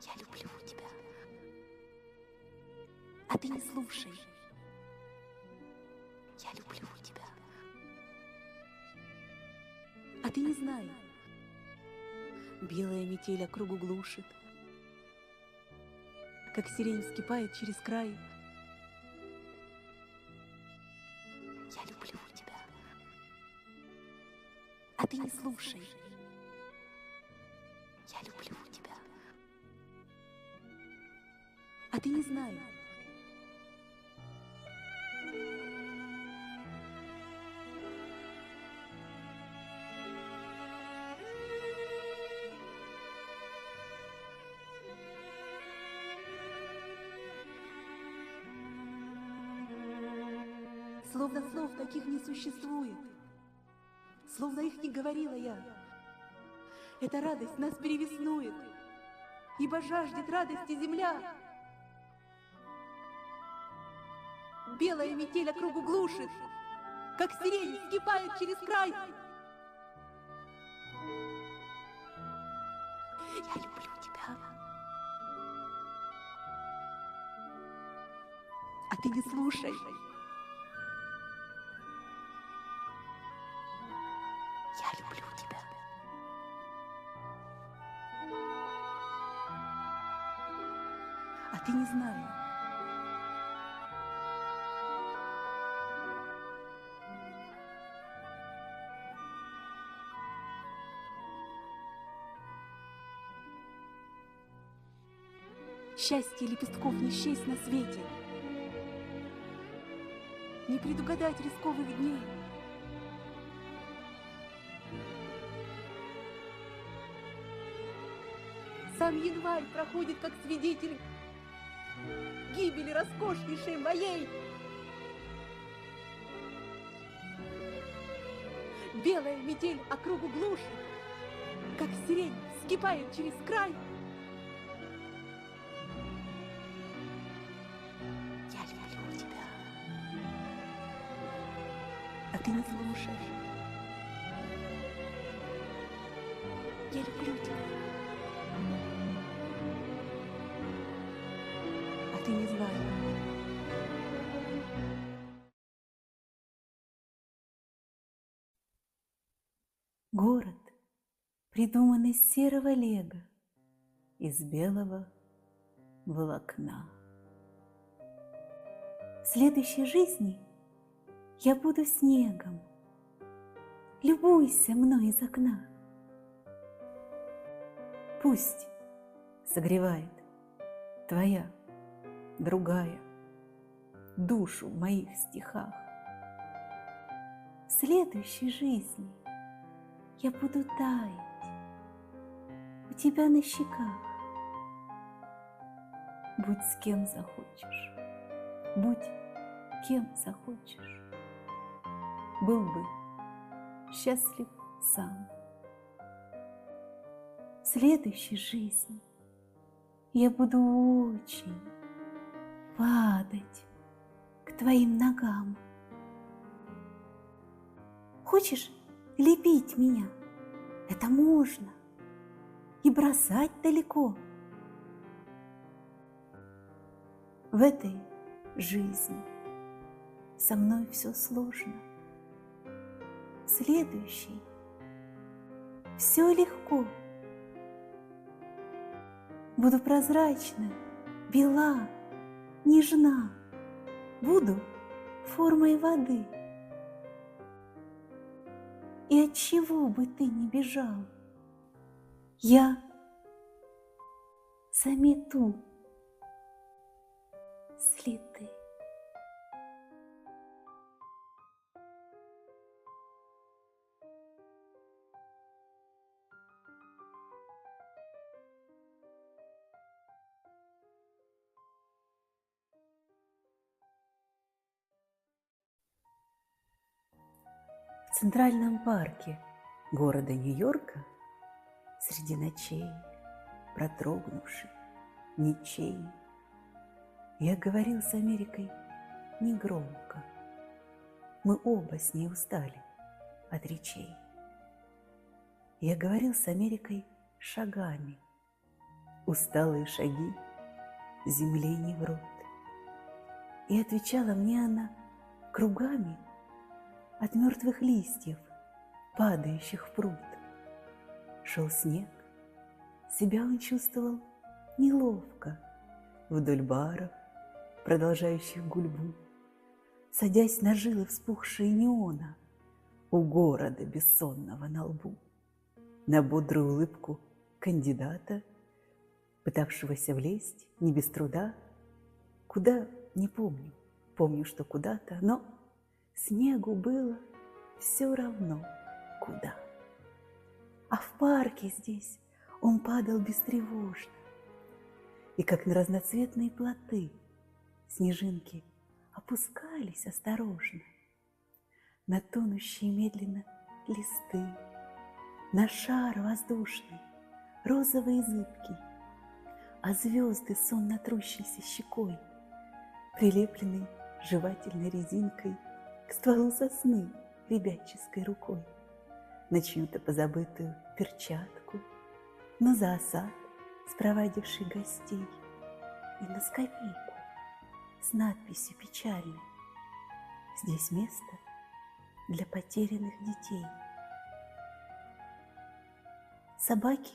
Я люблю тебя. А ты не слушай. Я люблю тебя. А ты не знай. Белая метель округу глушит, как сирень вскипает через край. Я люблю тебя. А ты не слушай. Я люблю тебя. А ты не знай. Словно слов таких не существует, словно их не говорила я. Эта радость нас перевеснует, ибо жаждет радости земля. Белая метель округу глушит, как сирень вскипает через край. Я люблю тебя. А ты не слушай. Я люблю тебя. А ты не знаешь. Счастье лепестков не счесть на свете, не предугадать рисковых дней. Сам январь проходит как свидетель гибели роскошнейшей моей. Белая метель округу глушит, как сирень вскипает через край. Я люблю тебя. А ты не слушаешь. Я люблю тебя. А ты не знаешь. Город придуман из серого лего, из белого волокна. В следующей жизни я буду снегом. Любуйся мной из окна. Пусть согревает твоя, другая душу в моих стихах. В следующей жизни я буду таять у тебя на щеках. Будь с кем захочешь, будь кем захочешь. Был бы счастлив сам. В следующей жизни я буду очень падать к твоим ногам. Хочешь лепить меня? Это можно. И бросать далеко. В этой жизни со мной все сложно. В следующей все легко. Буду прозрачна, бела, нежна. Буду формой воды. И от чего бы ты ни бежал, я замету следы. В Центральном парке города Нью-Йорка среди ночей, продрогнувший, ничей, я говорил с Америкой негромко. Мы оба с ней устали от речей. Я говорил с Америкой шагами, усталые шаги земле не врут. И отвечала мне она кругами от мертвых листьев, падающих в пруд. Шел снег, себя он чувствовал неловко вдоль баров, продолжающих гульбу, садясь на жилы вспухшие неона у города бессонного на лбу, на бодрую улыбку кандидата, пытавшегося влезть не без труда, куда не помню, помню, что куда-то, но снегу было все равно куда. А в парке здесь он падал бестревожно, и как на разноцветные плоты снежинки опускались осторожно на тонущие медленно листы, на шар воздушный, розовый и зыбкий, а звезды сонно трущейся щекой, прилепленной жевательной резинкой к стволу сосны ребяческой рукой, на чью-то позабытую перчатку, на засад, спровадивший гостей, и на скамейку с надписью печальной: «Здесь место для потерянных детей». Собаки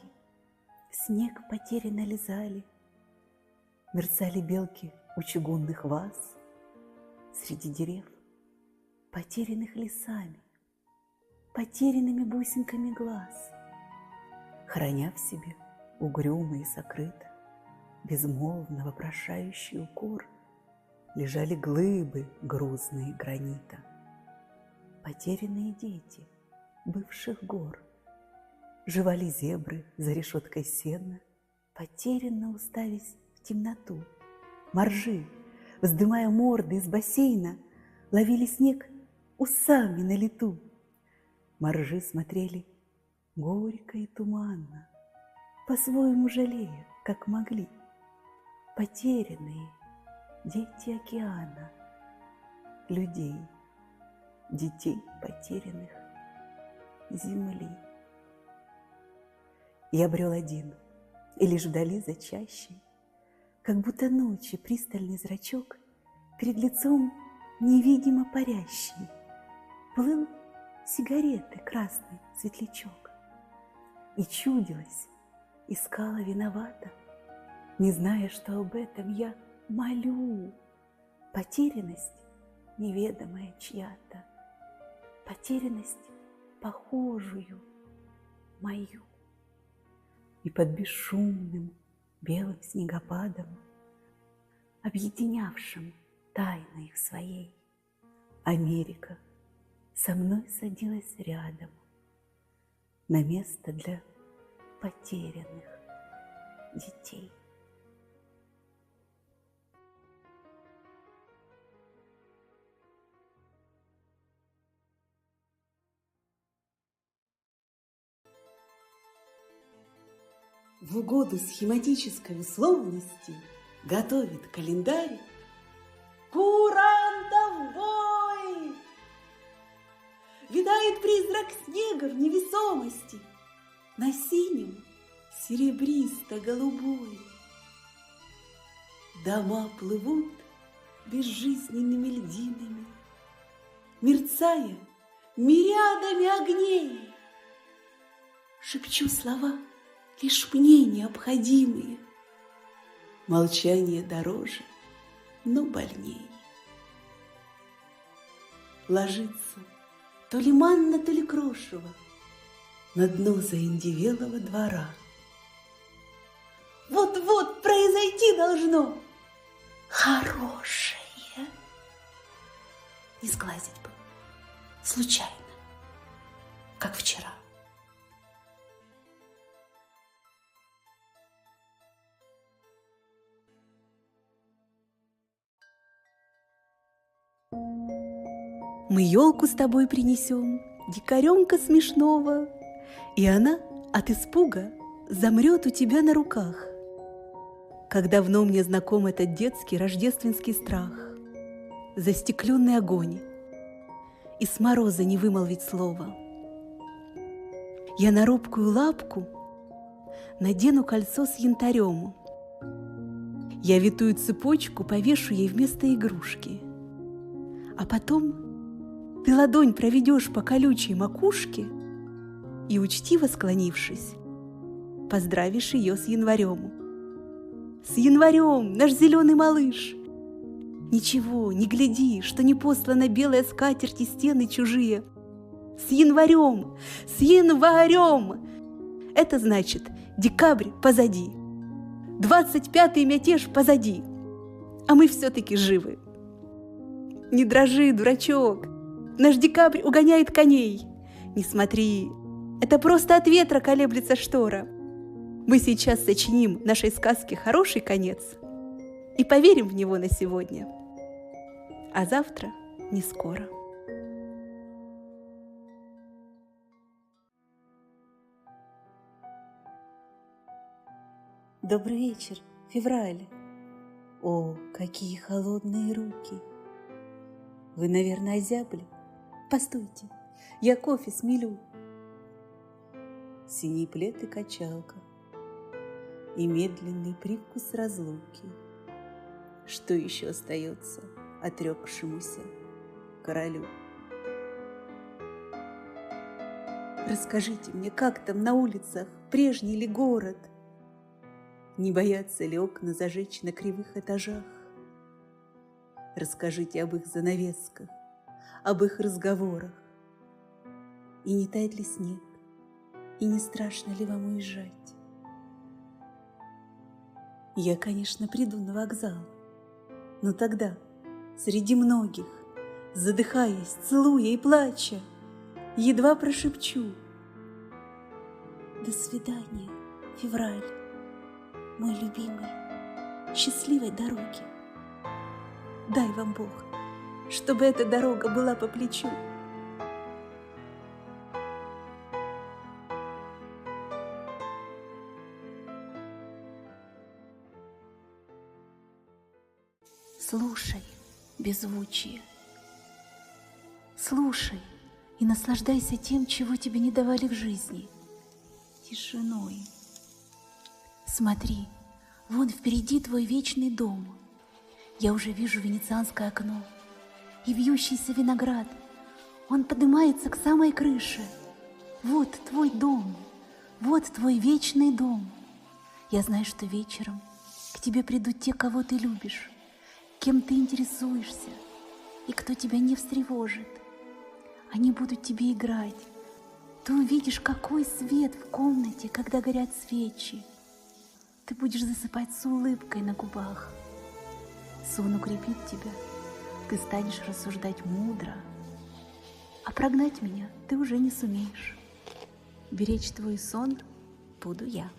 снег потерянно лизали, мерцали белки у чугунных ваз, среди дерев, потерянных лесами, потерянными бусинками глаз, храня в себе угрюмо и сокрыто, безмолвно вопрошающий укор, лежали глыбы грузные гранита, потерянные дети бывших гор, жевали зебры за решеткой сена, потерянно уставясь в темноту. Моржи, вздымая морды из бассейна, ловили снег усами на лету. Моржи смотрели горько и туманно, по-своему жалея, как могли, потерянные дети океана, людей, детей потерянных земли. Я брел один, и лишь вдали за чащей, как будто ночи пристальный зрачок перед лицом невидимо парящий, плыл сигареты красный светлячок. И чудилось, искала виновата, не зная, что об этом я молю. Потерянность неведомая чья-то, потерянность похожую мою. И под бесшумным белым снегопадом, объединявшим тайны их своей, Америка со мной садилась рядом на место для потерянных детей. В угоду схематической условности готовит календарь курантов бой. Видает призрак снега в невесомости на синем серебристо-голубой. Дома плывут безжизненными льдинами, мерцая мириадами огней. Шепчу слова лишь мне необходимые. Молчание дороже, но больней. Ложится то ли манна, то ли крошево на дно заиндевелого двора. Вот-вот произойти должно хорошее. Не сглазить бы случайно, как вчера. Мы елку с тобой принесем, дикаренка смешного, и она от испуга замрет у тебя на руках. Как давно мне знаком этот детский рождественский страх, застекленный огонь, и с мороза не вымолвить слова. Я на робкую лапку надену кольцо с янтарем. Я витую цепочку повешу ей вместо игрушки. А потом ты ладонь проведешь по колючей макушке и, учтиво склонившись, поздравишь ее с январем. С январем, наш зеленый малыш! Ничего, не гляди, что не послана белая скатерть и стены чужие. С январем! С январем! Это значит, декабрь позади, 25-й мятеж позади, а мы все-таки живы. Не дрожи, дурачок, наш декабрь угоняет коней. Не смотри, это просто от ветра колеблется штора. Мы сейчас сочиним нашей сказке хороший конец и поверим в него на сегодня, а завтра не скоро. Добрый вечер, февраль. О, какие холодные руки! Вы, наверное, озябли? Постойте, я кофе смелю. Синий плед и качалка, и медленный привкус разлуки. Что еще остается отрекшемуся королю? Расскажите мне, как там на улицах, прежний ли город? Не боятся ли окна зажечь на кривых этажах? Расскажите об их занавесках, об их разговорах. И не тает ли снег, и не страшно ли вам уезжать? Я, конечно, приду на вокзал, но тогда среди многих, задыхаясь, целуя и плача, едва прошепчу: до свидания, февраль, мой любимый, счастливой дороги. Дай вам Бог, чтобы эта дорога была по плечу. Слушай беззвучие, слушай и наслаждайся тем, чего тебе не давали в жизни, тишиной. Смотри, вон впереди твой вечный дом. Я уже вижу венецианское окно и вьющийся виноград. Он поднимается к самой крыше. Вот твой дом, вот твой вечный дом. Я знаю, что вечером к тебе придут те, кого ты любишь, кем ты интересуешься и кто тебя не встревожит. Они будут тебе играть. Ты увидишь, какой свет в комнате, когда горят свечи. Ты будешь засыпать с улыбкой на губах. Сон укрепит тебя, ты станешь рассуждать мудро. А прогнать меня ты уже не сумеешь. Беречь твой сон буду я.